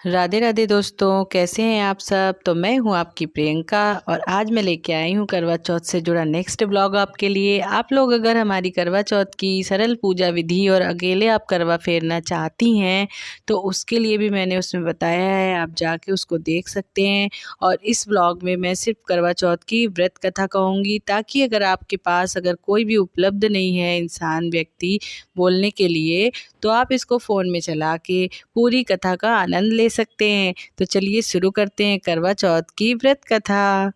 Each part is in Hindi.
राधे राधे दोस्तों, कैसे हैं आप सब। तो मैं हूं आपकी प्रियंका और आज मैं लेके आई हूं करवा चौथ से जुड़ा नेक्स्ट ब्लॉग आपके लिए। आप लोग अगर हमारी करवा चौथ की सरल पूजा विधि और अकेले आप करवा फेरना चाहती हैं तो उसके लिए भी मैंने उसमें बताया है, आप जाके उसको देख सकते हैं। और इस ब्लॉग में मैं सिर्फ करवा चौथ की व्रत कथा कहूँगी, ताकि अगर आपके पास अगर कोई भी उपलब्ध नहीं है इंसान व्यक्ति बोलने के लिए, तो आप इसको फ़ोन में चला के पूरी कथा का आनंद ले सकते हैं। तो चलिए शुरू करते हैं करवा चौथ की व्रत कथा।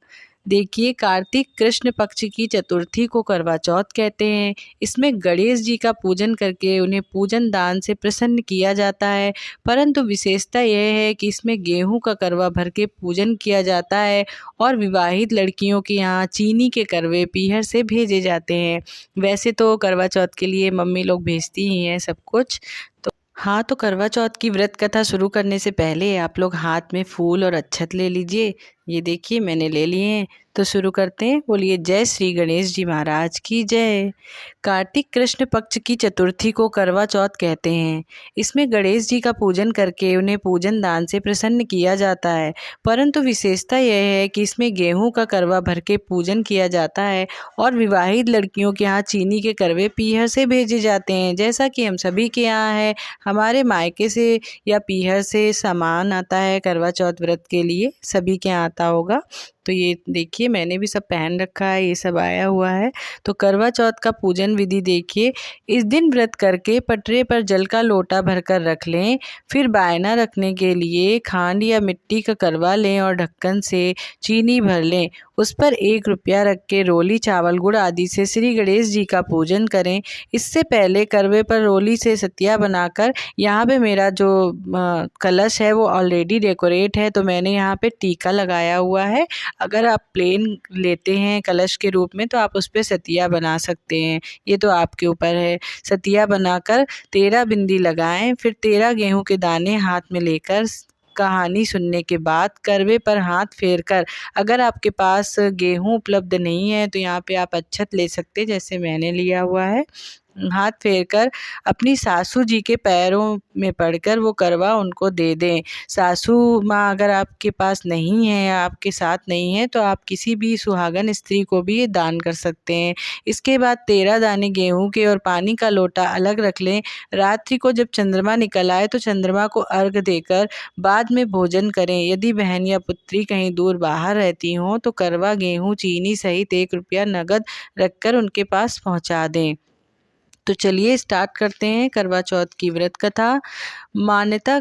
देखिए, कार्तिक कृष्ण पक्ष की चतुर्थी को करवा चौथ कहते हैं। इसमें गणेश जी का पूजन करके उन्हें पूजन दान से प्रसन्न किया जाता है। परंतु विशेषता यह है कि इसमें गेहूं का करवा भर के पूजन किया जाता है और विवाहित लड़कियों के यहाँ चीनी के करवे पीहर से भेजे जाते हैं। वैसे तो करवा चौथ के लिए मम्मी लोग भेजती ही हैं सब कुछ। हाँ, तो करवा चौथ की व्रत कथा शुरू करने से पहले आप लोग हाथ में फूल और अक्षत ले लीजिए। ये देखिए मैंने ले लिए हैं। तो शुरू करते हैं। बोलिए जय श्री गणेश जी महाराज की जय। कार्तिक कृष्ण पक्ष की चतुर्थी को करवा चौथ कहते हैं। इसमें गणेश जी का पूजन करके उन्हें पूजन दान से प्रसन्न किया जाता है। परंतु विशेषता यह है कि इसमें गेहूं का करवा भर के पूजन किया जाता है और विवाहित लड़कियों के यहाँ चीनी के करवे पीहर से भेजे जाते हैं। जैसा कि हम सभी के यहाँ है, हमारे मायके से या पीहर से सामान आता है करवा चौथ व्रत के लिए, सभी के यहाँ आता होगा। तो ये देखिए मैंने भी सब पहन रखा है, ये सब आया हुआ है। तो करवा चौथ का पूजन विधि देखिए। इस दिन व्रत करके पटरे पर जल का लोटा भरकर रख लें। फिर बायना रखने के लिए खांड या मिट्टी का करवा लें और ढक्कन से चीनी भर लें। उस पर 1 रुपया रख के रोली चावल गुड़ आदि से श्री गणेश जी का पूजन करें। इससे पहले करवे पर रोली से सतिया बनाकर, यहाँ पे मेरा जो कलश है वो ऑलरेडी डेकोरेट है, तो मैंने यहाँ पे टीका लगाया हुआ है। अगर आप प्लेन लेते हैं कलश के रूप में तो आप उस पर सतिया बना सकते हैं, ये तो आपके ऊपर है। सतिया बनाकर 13 बिंदी लगाएं। फिर 13 गेहूं के दाने हाथ में लेकर कहानी सुनने के बाद करवे पर हाथ फेर कर, अगर आपके पास गेहूं उपलब्ध नहीं है तो यहाँ पे आप अक्षत ले सकते हैं, जैसे मैंने लिया हुआ है। हाथ फेर कर अपनी सासू जी के पैरों में पड़कर वो करवा उनको दे दें। सासू माँ अगर आपके पास नहीं है या आपके साथ नहीं है तो आप किसी भी सुहागन स्त्री को भी ये दान कर सकते हैं। इसके बाद 13 दाने गेहूं के और पानी का लोटा अलग रख लें। रात्रि को जब चंद्रमा निकल आए तो चंद्रमा को अर्घ देकर बाद में भोजन करें। यदि बहन या पुत्री कहीं दूर बाहर रहती हों तो करवा गेहूं चीनी सहित 1 रुपया नगद रखकर उनके पास पहुंचा दें। तो चलिए स्टार्ट करते हैं करवा चौथ की व्रत कथा। मान्यता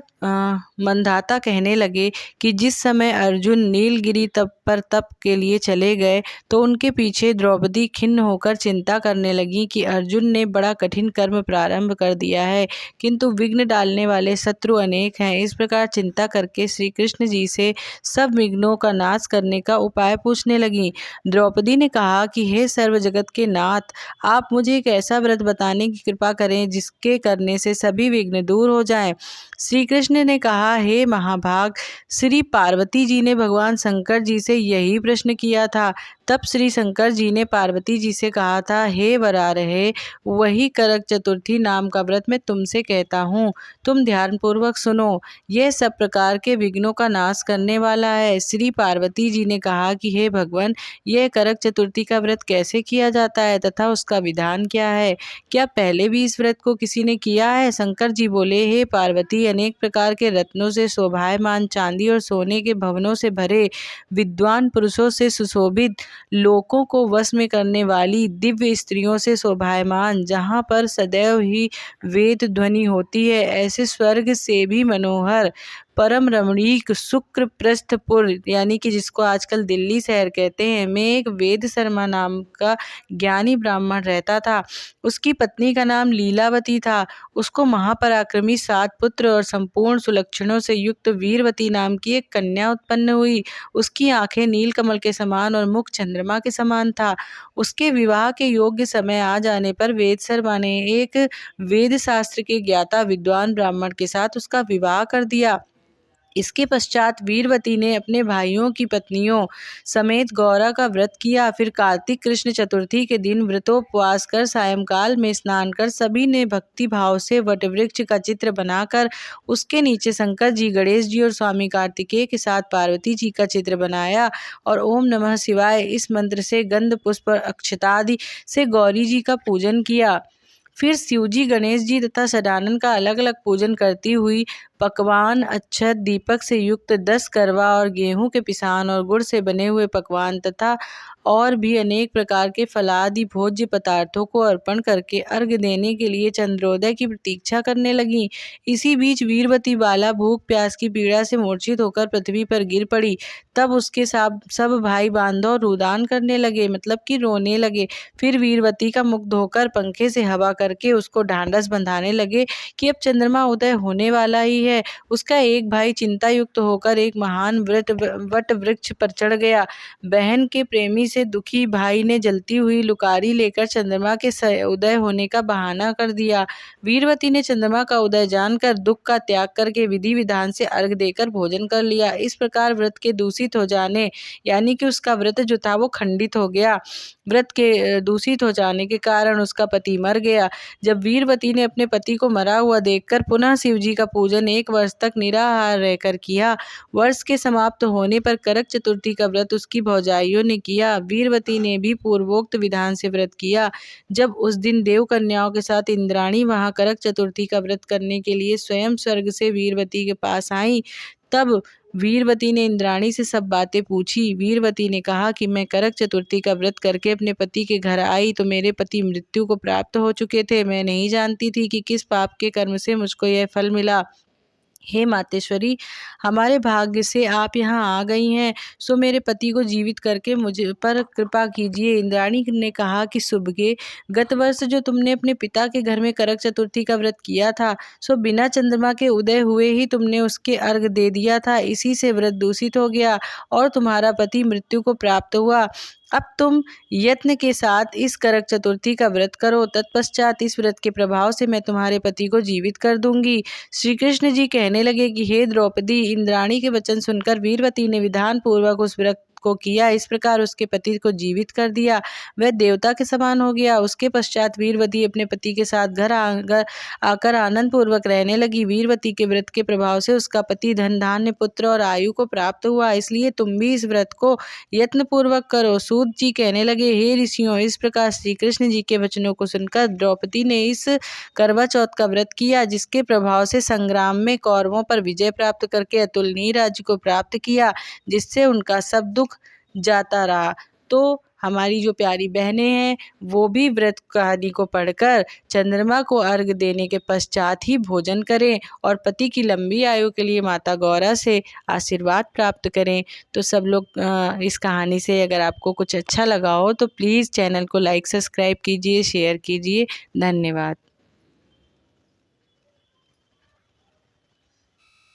मंधाता कहने लगे कि जिस समय अर्जुन नीलगिरी तप पर तप के लिए चले गए तो उनके पीछे द्रौपदी खिन्न होकर चिंता करने लगी कि अर्जुन ने बड़ा कठिन कर्म प्रारंभ कर दिया है, किंतु विघ्न डालने वाले शत्रु अनेक हैं। इस प्रकार चिंता करके श्री कृष्ण जी से सब विघ्नों का नाश करने का उपाय पूछने लगी। द्रौपदी ने कहा कि हे सर्व जगत के नाथ, आप मुझे एक ऐसा व्रत बताने की कृपा करें जिसके करने से सभी विघ्न दूर हो जाएं। श्री कृष्ण ने कहा, हे महाभाग, श्री पार्वती जी ने भगवान शंकर जी से यही प्रश्न किया था। तब श्री शंकर जी ने पार्वती जी से कहा था, हे वरारहे, वही करक चतुर्थी नाम का व्रत मैं तुमसे कहता हूँ, तुम ध्यानपूर्वक सुनो। यह सब प्रकार के विघ्नों का नाश करने वाला है। श्री पार्वती जी ने कहा कि हे भगवान, यह करक चतुर्थी का व्रत कैसे किया जाता है तथा उसका विधान क्या है? क्या पहले भी इस व्रत को किसी ने किया है? शंकर जी बोले, हे पार्वती, अनेक प्रकार के रत्नों से शोभायमान, चांदी और सोने के भवनों से भरे, विद्वान पुरुषों से सुशोभित, लोकों को वश में करने वाली दिव्य स्त्रियों से शोभायमान, जहाँ पर सदैव ही वेद ध्वनि होती है, ऐसे स्वर्ग से भी मनोहर परम रमणीक शुक्र प्रस्थपुर, यानी कि जिसको आजकल दिल्ली शहर कहते हैं, में एक वेद शर्मा नाम का ज्ञानी ब्राह्मण रहता था। उसकी पत्नी का नाम लीलावती था। उसको महापराक्रमी 7 पुत्र और संपूर्ण सुलक्षणों से युक्त वीरवती नाम की एक कन्या उत्पन्न हुई। उसकी आंखें नीलकमल के समान और मुख चंद्रमा के समान था। उसके विवाह के योग्य समय आ जाने पर वेद शर्मा ने एक वेद शास्त्र के ज्ञाता विद्वान ब्राह्मण के साथ उसका विवाह कर दिया। इसके पश्चात वीरवती ने अपने भाइयों की पत्नियों समेत गौरा का व्रत किया। फिर कार्तिक कृष्ण चतुर्थी के दिन व्रतोपवास कर सायंकाल में स्नान कर सभी ने भक्ति भाव से वटवृक्ष का चित्र बनाकर उसके नीचे शंकर जी, गणेश जी और स्वामी कार्तिकेय के साथ पार्वती जी का चित्र बनाया और ओम नमः शिवाय इस मंत्र से गंध पुष्प और अक्षतादि से गौरी जी का पूजन किया। फिर शिवजी, गणेश जी तथा सदानंद का अलग अलग पूजन करती हुई पकवान, अक्षत, दीपक से युक्त 10 करवा और गेहूं के पिसान और गुड़ से बने हुए पकवान तथा और भी अनेक प्रकार के फलादि भोज्य पदार्थों को अर्पण करके अर्घ्य देने के लिए चंद्रोदय की प्रतीक्षा करने लगी। इसी बीच वीरवती बाला भूख प्यास की पीड़ा से मूर्छित होकर पृथ्वी पर गिर पड़ी। तब उसके सब भाई बांधव रुदान करने लगे, मतलब कि रोने लगे। फिर वीरवती का मुख धोकर पंखे से हवा करके उसको ढांढस बंधाने लगे कि अब चंद्रमा उदय होने वाला ही है। उसका एक भाई चिंता युक्त होकर एक महान वट वृक्ष पर चढ़ गया। बहन के प्रेमी से दुखी भाई ने जलती हुई लुकारी लेकर चंद्रमा के उदय होने का बहाना कर दिया। वीरवती ने चंद्रमा का उदय जानकर दुख का त्याग करके विधि विधान से अर्घ देकर भोजन कर लिया। इस प्रकार व्रत के दूषित हो जाने, यानी कि उसका व्रत जो था वो खंडित हो गया। व्रत के दूषित हो जाने के कारण उसका पति मर गया। जब वीरवती ने अपने पति को मरा हुआ देखकर पुनः शिवजी का पूजन 1 वर्ष तक निराहार रहकर किया। वर्ष के समाप्त होने पर करक चतुर्थी का व्रत उसकी भौजाइयों ने किया। वीरवती ने भी पूर्वोक्त विधान से व्रत किया। जब उस दिन देव कन्याओं के साथ इंद्राणी वहां करक चतुर्थी का व्रत करने के लिए स्वयं स्वर्ग से वीरवती के पास आई, तब वीरवती ने इंद्राणी से सब बातें पूछी। वीरवती ने कहा कि मैं करक चतुर्थी का व्रत करके अपने पति के घर आई तो मेरे पति मृत्यु को प्राप्त हो चुके थे। मैं नहीं जानती थी कि किस पाप के कर्म से मुझको यह फल मिला। हे मातेश्वरी, हमारे भाग्य से आप यहाँ आ गई हैं, सो मेरे पति को जीवित करके मुझे पर कृपा कीजिए। इंद्राणी ने कहा कि सुभगे, गत वर्ष जो तुमने अपने पिता के घर में करक चतुर्थी का व्रत किया था, सो बिना चंद्रमा के उदय हुए ही तुमने उसके अर्घ दे दिया था। इसी से व्रत दूषित हो गया और तुम्हारा पति मृत्यु को प्राप्त हुआ। अब तुम यत्न के साथ इस करक चतुर्थी का व्रत करो, तत्पश्चात इस व्रत के प्रभाव से मैं तुम्हारे पति को जीवित कर दूंगी। श्री कृष्ण जी कहने लगे कि हे द्रौपदी, इंद्राणी के वचन सुनकर वीरवती ने विधान पूर्वक उस व्रत को किया। इस प्रकार उसके पति को जीवित कर दिया। वह देवता के समान हो गया। उसके पश्चात वीरवती अपने पति के साथ घर आकर आनंद पूर्वक रहने लगी। वीरवती के व्रत के प्रभाव से उसका पति धन धान्य पुत्र और आयु को प्राप्त हुआ। इसलिए तुम भी इस व्रत को यत्न पूर्वक करो। सूत जी कहने लगे, हे ऋषियों, इस प्रकार श्री कृष्ण जी के वचनों को सुनकर द्रौपदी ने इस करवा चौथ का व्रत किया, जिसके प्रभाव से संग्राम में कौरवों पर विजय प्राप्त करके अतुलनीय राज्य को प्राप्त किया, जिससे उनका सब दुख जाता रहा। तो हमारी जो प्यारी बहनें हैं वो भी व्रत कहानी को पढ़कर चंद्रमा को अर्घ देने के पश्चात ही भोजन करें और पति की लंबी आयु के लिए माता गौरा से आशीर्वाद प्राप्त करें। तो सब लोग इस कहानी से अगर आपको कुछ अच्छा लगा हो तो प्लीज़ चैनल को लाइक सब्सक्राइब कीजिए, शेयर कीजिए। धन्यवाद।